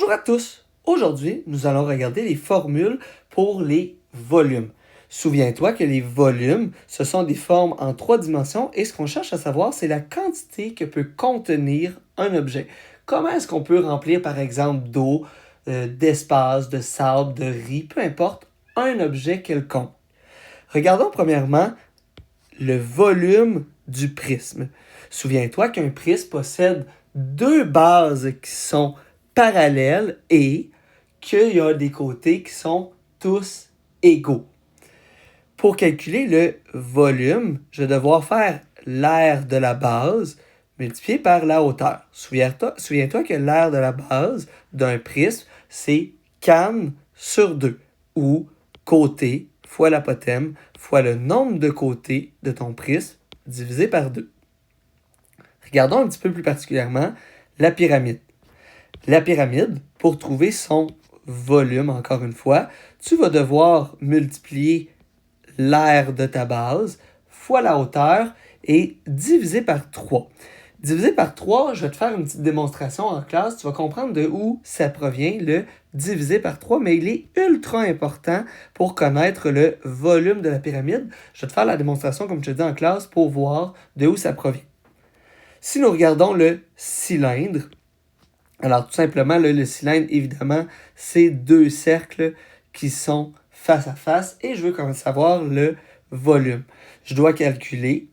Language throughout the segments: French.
Bonjour à tous! Aujourd'hui, nous allons regarder les formules pour les volumes. Souviens-toi que les volumes, ce sont des formes en 3 dimensions et ce qu'on cherche à savoir, c'est la quantité que peut contenir un objet. Comment est-ce qu'on peut remplir, par exemple, d'eau, d'espace, de sable, de riz, peu importe, un objet quelconque. Regardons premièrement le volume du prisme. Souviens-toi qu'un prisme possède 2 bases qui sont parallèles et qu'il y a des côtés qui sont tous égaux. Pour calculer le volume, je vais devoir faire l'aire de la base multiplié par la hauteur. Souviens-toi que l'aire de la base d'un prisme, c'est canne sur 2, ou côté fois l'apothème fois le nombre de côtés de ton prisme divisé par 2. Regardons un petit peu plus particulièrement la pyramide. La pyramide, pour trouver son volume, encore une fois, tu vas devoir multiplier l'aire de ta base fois la hauteur et diviser par 3. Diviser par 3, je vais te faire une petite démonstration en classe. Tu vas comprendre de où ça provient, le diviser par 3, mais il est ultra important pour connaître le volume de la pyramide. Je vais te faire la démonstration, comme je te dis en classe, pour voir de où ça provient. Si nous regardons le cylindre, alors tout simplement, le cylindre, évidemment, c'est 2 cercles qui sont face à face et je veux quand même savoir le volume. Je dois calculer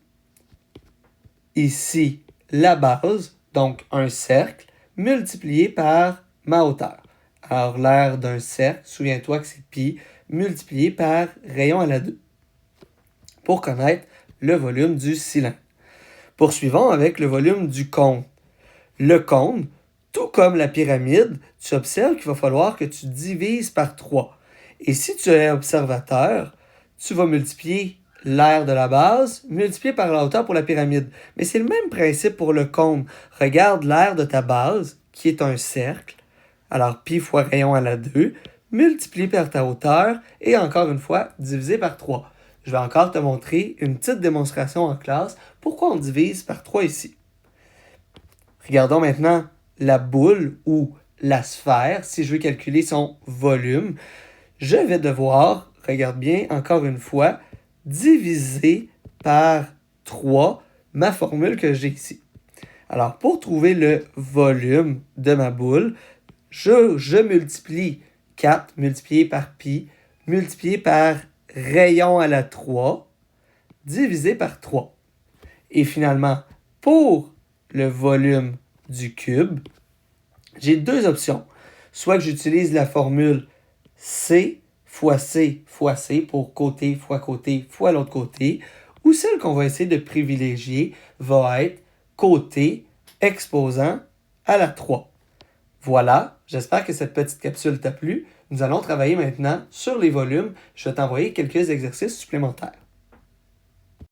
ici la base, donc un cercle, multiplié par ma hauteur. Alors l'aire d'un cercle, souviens-toi que c'est pi, multiplié par rayon à la 2, pour connaître le volume du cylindre. Poursuivons avec le volume du cône. Le cône, tout comme la pyramide, tu observes qu'il va falloir que tu divises par 3. Et si tu es observateur, tu vas multiplier l'aire de la base multiplié par la hauteur pour la pyramide. Mais c'est le même principe pour le cône. Regarde l'aire de ta base, qui est un cercle. Alors, pi fois rayon à la 2, multiplié par ta hauteur, et encore une fois, divisé par 3. Je vais encore te montrer une petite démonstration en classe. Pourquoi on divise par 3 ici? Regardons maintenant la boule ou la sphère. Si je veux calculer son volume, je vais devoir, regarde bien, encore une fois, diviser par 3 ma formule que j'ai ici. Alors, pour trouver le volume de ma boule, je multiplie 4 multiplié par pi, multiplié par rayon à la 3, divisé par 3. Et finalement, pour le volume du cube, j'ai 2 options. Soit que j'utilise la formule C fois C fois C pour côté fois l'autre côté, ou celle qu'on va essayer de privilégier va être côté exposant à la 3. Voilà, j'espère que cette petite capsule t'a plu. Nous allons travailler maintenant sur les volumes. Je vais t'envoyer quelques exercices supplémentaires.